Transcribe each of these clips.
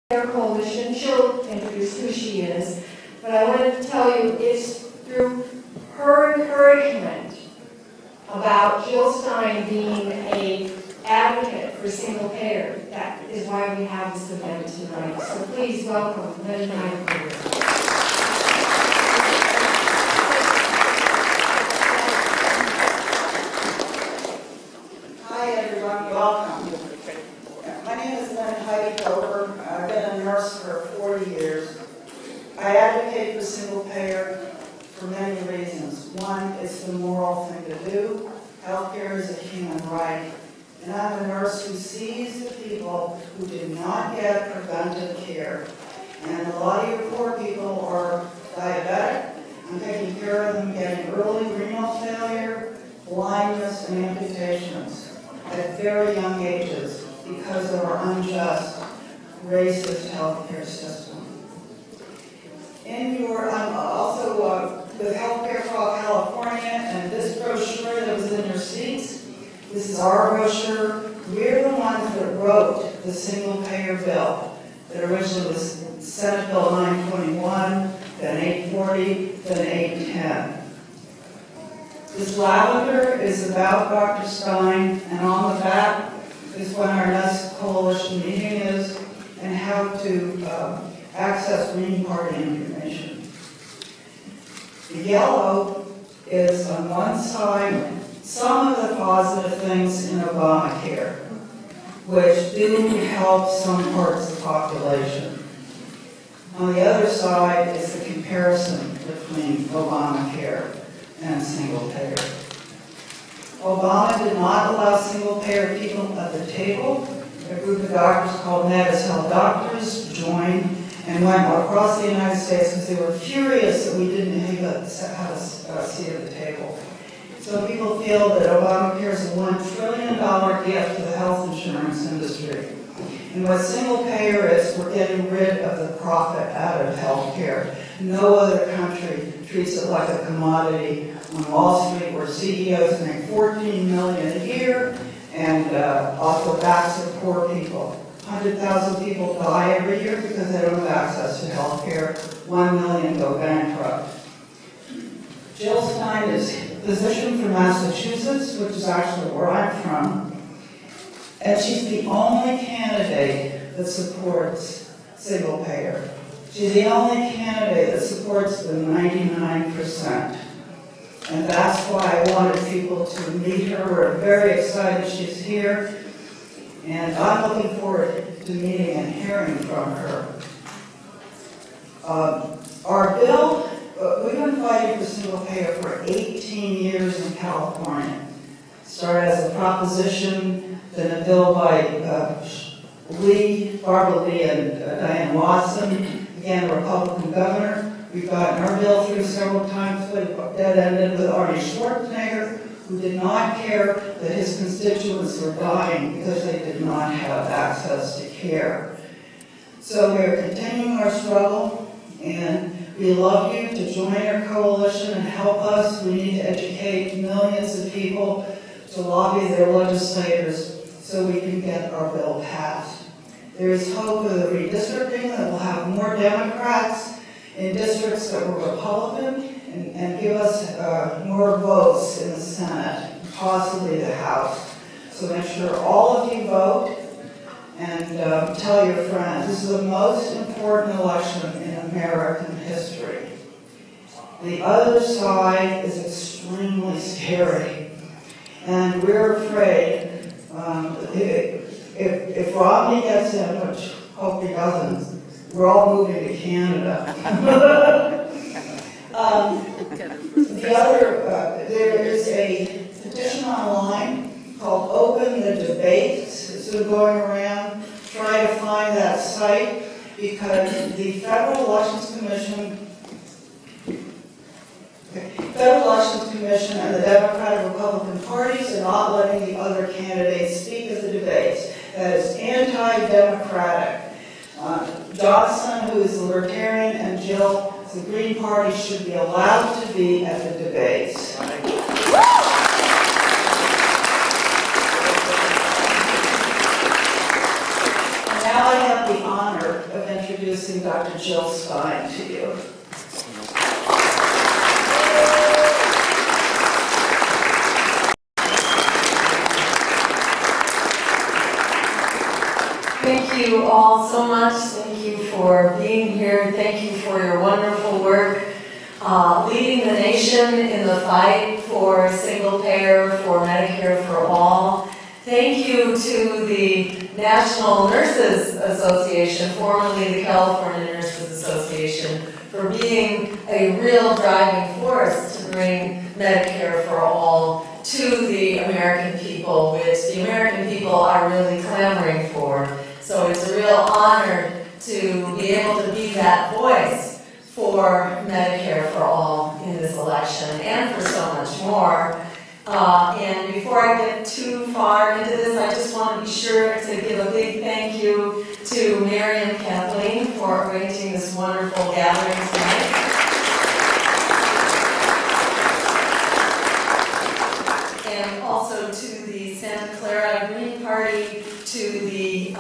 Coalition. She'll introduce who she is, but I wanted to tell you it's through her encouragement about Jill Stein being an advocate for single payer. That is why we have this event tonight. So please welcome Lynn Heidelberg. Hi everyone, welcome. My name is Lynn Heidelberg. I've been a nurse for 40 years. I advocate for single payer for many reasons. One, it's the moral thing to do. Healthcare is a human right. And I'm a nurse who sees the people who did not get preventive care. And a lot of your poor people are diabetic. I'm taking care of them getting early renal failure, blindness, and amputations at very young ages because of our unjust, racist healthcare system. I'm also with Healthcare for All California, and this brochure that was in your seats, this is our brochure. We're the ones that wrote the single payer bill that originally was Senate Bill 921, then 840, then 810. This lavender is about Dr. Stein, and on the back is when our next coalition meeting is and how to access Green Party information. The yellow is on one side some of the positive things in Obamacare, which do help some parts of the population. On the other side is the comparison between Obamacare and single payer. Obama did not allow single payer people at the table. A group of doctors called Medicare Doctors joined and went across the United States because they were furious that we didn't have a seat at the table. So people feel that Obamacare is a $1 trillion gift to the health insurance industry. And what single payer is, we're getting rid of the profit out of healthcare. No other country treats it like a commodity on Wall Street where CEOs make $14 million a year and off the backs of poor people. 100,000 people die every year because they don't have access to health care. 1 million go bankrupt. Jill Stein is a physician from Massachusetts, which is actually where I'm from. And she's the only candidate that supports single payer. She's the only candidate that supports the 99%. And that's why I wanted people to meet her. We're very excited she's here. And I'm looking forward to meeting and hearing from her. Our bill, we've been fighting for single payer for 18 years in California. Started as a proposition, then a bill by Barbara Lee and Diane Watson, again a Republican governor. We've gotten our bill through several times, but it dead-ended with Arnie Schwarzenegger, who did not care that his constituents were dying because they did not have access to care. So we're continuing our struggle, and we love you to join our coalition and help us. We need to educate millions of people to lobby their legislators so we can get our bill passed. There is hope of the redistricting that will have more Democrats in districts that were Republican and give us more votes in the Senate, possibly the House. So make sure all of you vote and tell your friends. This is the most important election in American history. The other side is extremely scary, and we're afraid if Romney gets in, which I hope he doesn't, we're all moving to Canada. There is a petition online called Open the Debates. It's been going around. Try to find that site because the Federal Elections Commission and the Democratic Republican parties are not letting the other candidates speak at the debates. That is anti-democratic. Johnson, who is a libertarian, and Jill, the Green Party, should be allowed to be at the debates. Now I have the honor of introducing Dr. Jill Stein to you. Thank you all so much. Thank you for being here. Thank you for your wonderful work leading the nation in the fight for single payer, for Medicare for all. Thank you to the National Nurses Association, formerly the California Nurses Association, for being a real driving force to bring Medicare for all to the American people, which the American people are really clamoring for. So it's a real honor to be able to be that voice for Medicare for all in this election and for so much more. And before I get too far into this, I just want to be sure to give a big thank you to Mary and Kathleen for arranging this wonderful gathering tonight. And also to the Santa Clara Green Party, to the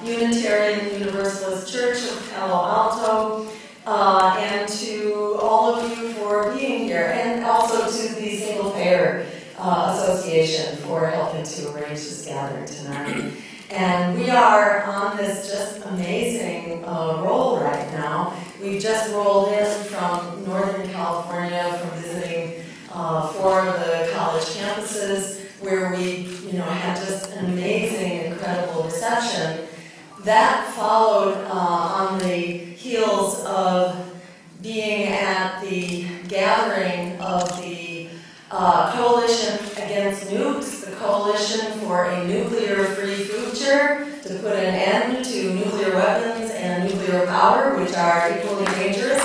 Unitarian Universalist Church of Palo Alto, and to all of you for being here, and also to the Single Payer Association for helping to arrange this gathering tonight. And we are on this just amazing roll right now. We've just rolled in from Northern California from visiting 4 of the college campuses where we had just an amazing, incredible reception. That followed on the heels of being at the gathering of the Coalition Against Nukes, the Coalition for a Nuclear-Free Future, to put an end to nuclear weapons and nuclear power, which are equally dangerous.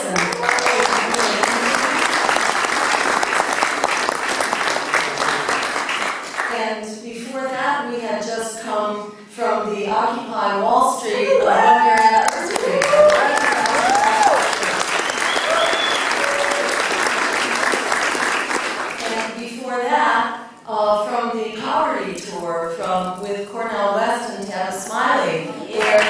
And before that, we had just come from the Occupy Wall Street one-year anniversary. And before that, from the Poverty Tour with Cornel West and Tabitha Smiley, where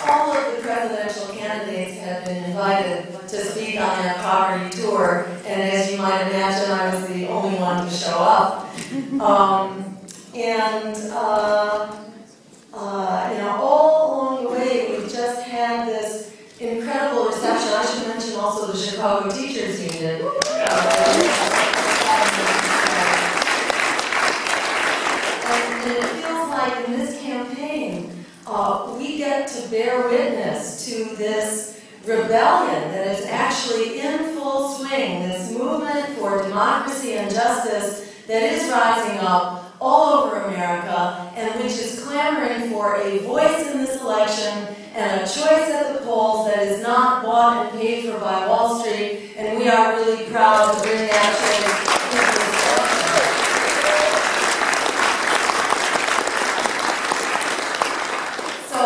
all of the presidential candidates had been invited to speak on their poverty tour, and as you might imagine, I was the only one to show up. All along the way, we just had this incredible reception. I should mention also the Chicago Teachers Union. And it feels like in this campaign, we get to bear witness to this rebellion that is actually in full swing, this movement for democracy and justice that is rising up all over America and which is clamoring for a voice in this election and a choice at the polls that is not bought and paid for by Wall Street, and we are really proud to bring that choice into this election. So,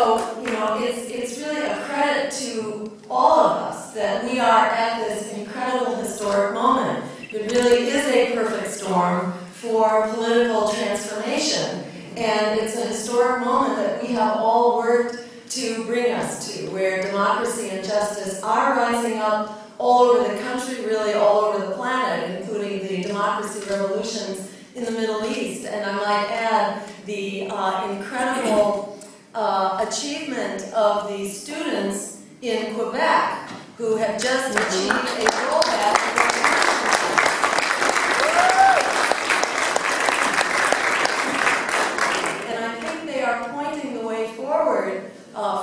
it's really a credit to all of us that we are at this incredible historic moment. It really is a perfect storm for political transformation. And it's a historic moment that we have all worked to bring us to, where democracy and justice are rising up all over the country, really all over the planet, including the democracy revolutions in the Middle East. And I might add the incredible achievement of the students in Quebec who have just achieved a rollback.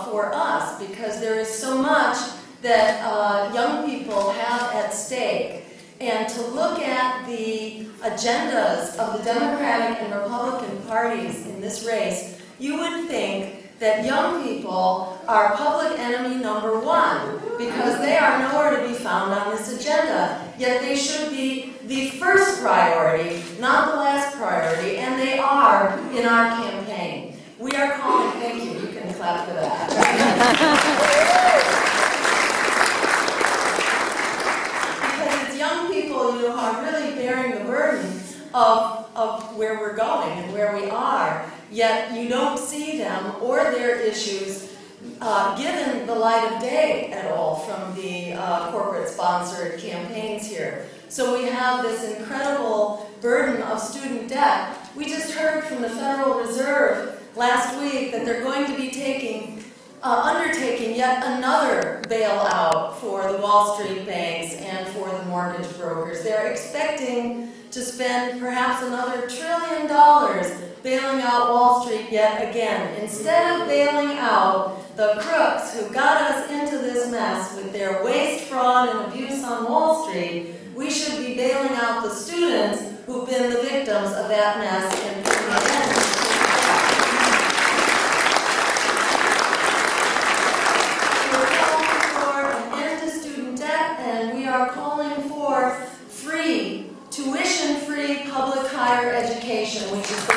For us, because there is so much that young people have at stake. And to look at the agendas of the Democratic and Republican parties in this race, you would think that young people are public enemy number 1, because they are nowhere to be found on this agenda. Yet they should be the first priority, not the last priority, and they are in our campaign. We are calling, thank you, you can clap for that. Because it's young people, who are really bearing the burden of where we're going and where we are. yet you don't see them or their issues given the light of day at all from the corporate-sponsored campaigns here. So we have this incredible burden of student debt. We just heard from the Federal Reserve last week that they're going to be undertaking yet another bailout for the Wall Street banks and for the mortgage brokers. They're expecting to spend perhaps another $1 trillion bailing out Wall Street yet again. Instead of bailing out the crooks who got us into this mess with their waste, fraud, and abuse on Wall Street, we should be bailing out the students who've been the victims of that mess and putting an end. We are calling for free, tuition-free public higher education, which is the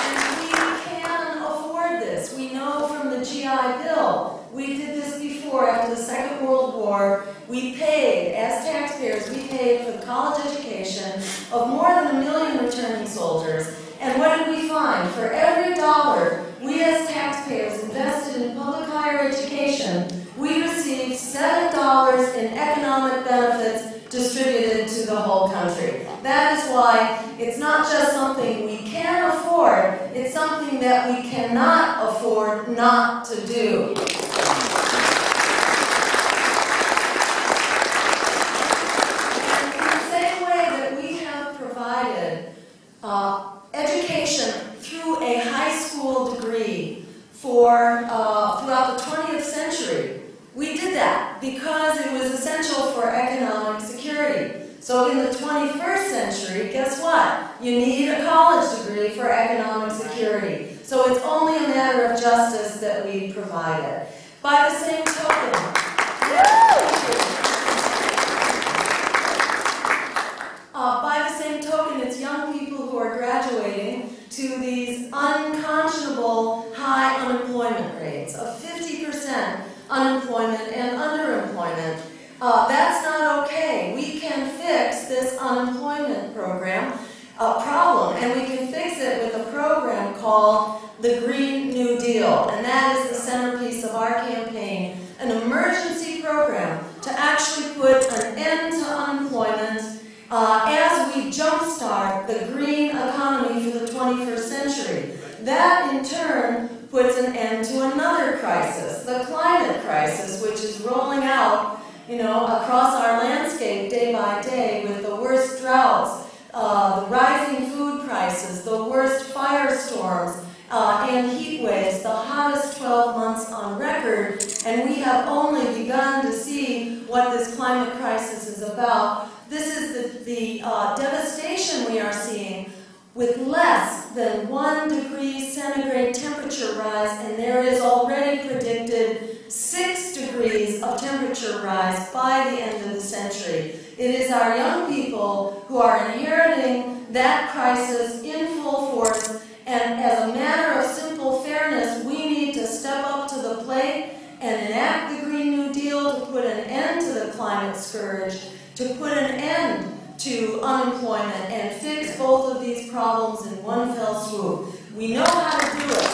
and we can afford this. We know from the GI Bill. We did this before, after the Second World War. We paid, as taxpayers, we paid for the college education of more than 1 million returning soldiers. And what did we find? For every dollar we as taxpayers invested in public higher education, we received $7 in economic benefits distributed to the whole country. That is why it's not just something we can afford, it's something that we cannot afford not to do. And in the same way that we have provided education through a high school degree for throughout the 20th century. We did that because it was essential for economic security. So in the 21st century, guess what? You need a college degree for economic security. So it's only a matter of justice that we provide it. By the same token, it's young people who are graduating to these unconscionable high unemployment rates of 50% unemployment and underemployment. That's not okay. We can fix this unemployment problem, and we can fix it with a program called the Green New Deal, and that is the centerpiece of our campaign, an emergency program to actually put an end to unemployment as we jumpstart the green economy for the 21st century. That, in turn, puts an end to another crisis, the climate crisis, which is rolling out, across our landscape day by day with the worst droughts, the rising food prices, the worst firestorms, and heat waves, the hottest 12 months on record, and we have only begun to see what this climate crisis is about. This is the devastation we are seeing with less than 1 degree centigrade temperature rise, and there is already predicted 6 degrees of temperature rise by the end of the century. It is our young people who are inheriting that crisis in full force, and as a matter of simple fairness, we need to step up to the plate and enact the Green New Deal to put an end to the climate scourge, to put an end to unemployment, and fix both of these problems in one fell swoop. We know how to do it.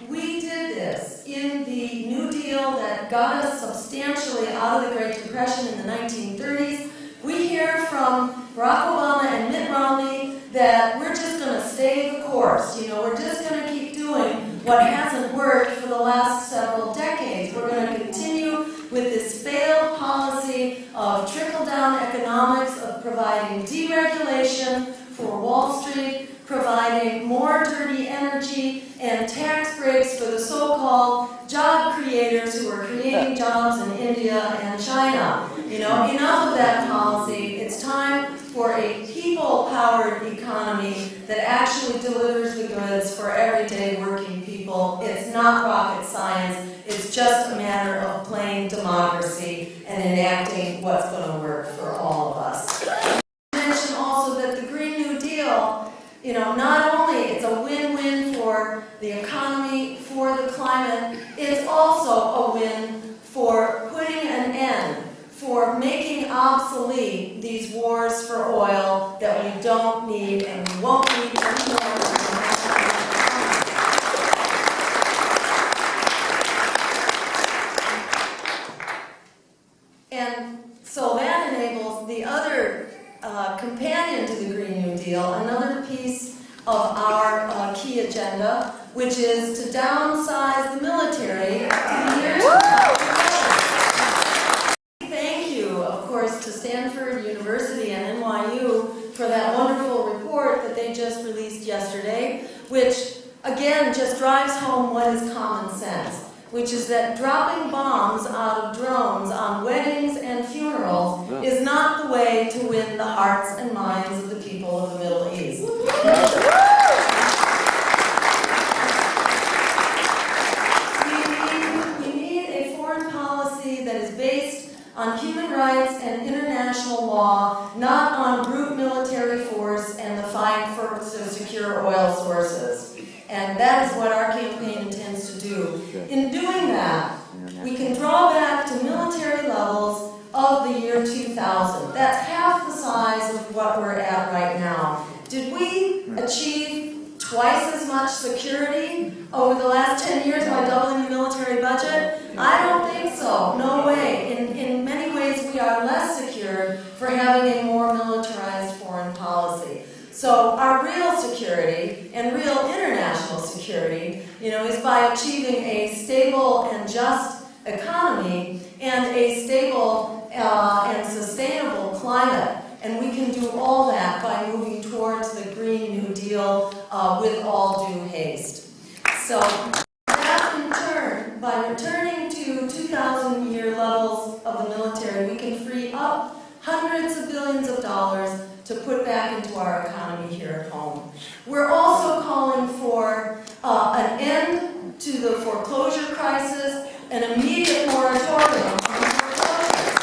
We did this in the New Deal that got us substantially out of the Great Depression in the 1930s. We hear from Barack Obama and Mitt Romney that we're just going to stay the course. We're just going to keep doing what hasn't worked for the last several decades. We're going to continue with this failed policy of trickle-down economics, of providing deregulation for Wall Street, providing more dirty energy and tax breaks for the so-called job creators who are creating jobs in India and China. Enough of that policy. It's time for a people-powered economy that actually delivers the goods for everyday working people. It's not rocket science. It's just a matter of playing democracy and enacting what's going to work for all of us. I mention also that the Green New Deal, not only it's a win-win for the economy, for the climate, it's also a agenda, which is to downsize the military to the year 2011. Thank you, of course, to Stanford University and NYU for that wonderful report that they just released yesterday, which again just drives home what is common sense, which is that dropping bombs out of drones on weddings and funerals is not the way to win the hearts and minds of the people of the Middle East. We need a foreign policy that is based on human rights and international law, not on brute military force and the fight to secure oil sources. And that is what our campaign intends to do. In doing that, we can draw back to military levels of the year 2000. That's half the size of what we're at right now. Did we achieve twice as much security over the last 10 years by doubling the military budget? I don't think so. No way. In many ways, we are less secure for having a more militarized foreign policy. So our real security and real international security, is by achieving a stable and just economy and a stable and sustainable climate. And we can do all that by moving towards the Green New Deal with all due haste. So that in turn, by returning to 2,000-year levels of the military, we can free up hundreds of billions of dollars to put back into our economy here at home. We're also calling for an end to the foreclosure crisis, an immediate moratorium on foreclosures.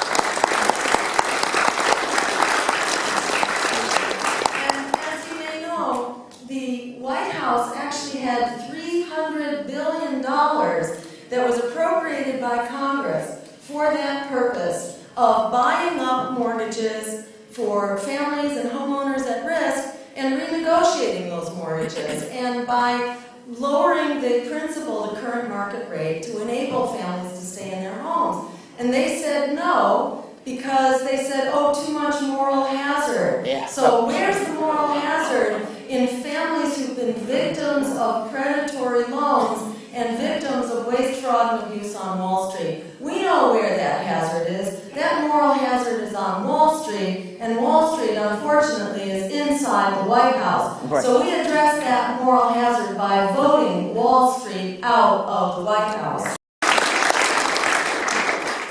And as you may know, the White House actually had $300 billion that was appropriated by Congress for that purpose of buying up mortgages for families and homeowners at risk and renegotiating those mortgages, and by lowering the principal to current market rate to enable families to stay in their homes. And they said no, because they said, too much moral hazard. Yeah. So where's the moral hazard in families who've been victims of predatory loans and victims of waste, fraud, and abuse on Wall Street? We know where that hazard is. That moral hazard is on Wall Street, and Wall Street, unfortunately, is inside the White House. Right. So we address that moral hazard by voting Wall Street out of the White House.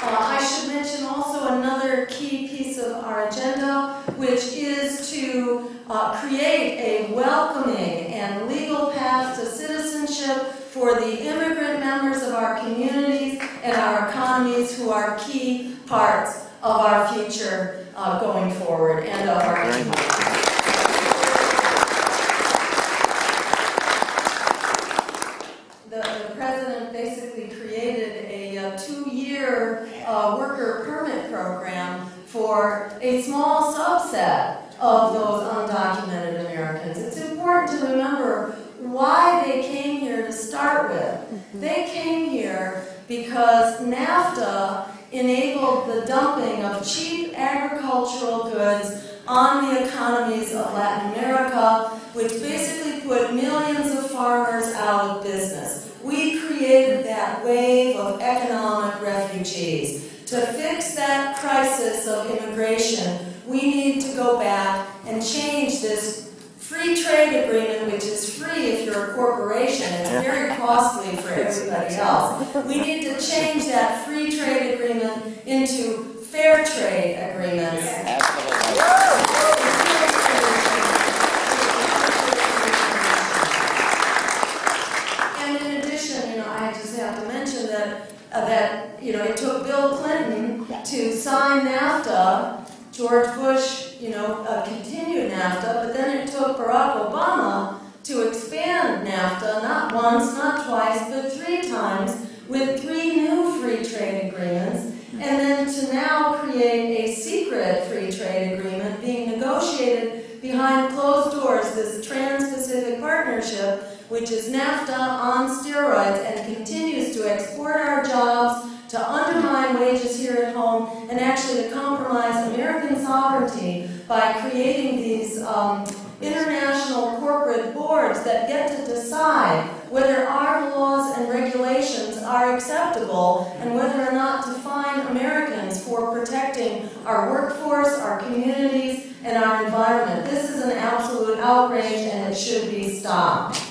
I should mention also another key piece of our agenda, which is to create a welcoming and legal path to citizenship for the immigrant members of our communities and our economies who are key parts of our future going forward and of our community. The president basically created a 2-year worker permit program for a small subset of those undocumented Americans. It's important to remember why they came here to start with. They came here because NAFTA enabled the dumping of cheap agricultural goods on the economies of Latin America, which basically put millions of farmers out of business. We created that wave of economic refugees. To fix that crisis of immigration, we need to go back and change this free trade agreement, which is free if you're a corporation. It's very costly for everybody else. We need to change that free trade agreement into fair trade agreements. And in addition, I just have to mention that it took Bill Clinton to sign NAFTA. George Bush, continued NAFTA, but then it took Barack Obama to expand NAFTA, not once, not twice, but 3 times, with 3 new free trade agreements, and then to now create a secret free trade agreement being negotiated behind closed doors, this Trans-Pacific Partnership, which is NAFTA on steroids and continues to export our jobs to undermine wages here at home, and actually to compromise American sovereignty by creating these international corporate boards that get to decide whether our laws and regulations are acceptable and whether or not to fine Americans for protecting our workforce, our communities, and our environment. This is an absolute outrage and it should be stopped.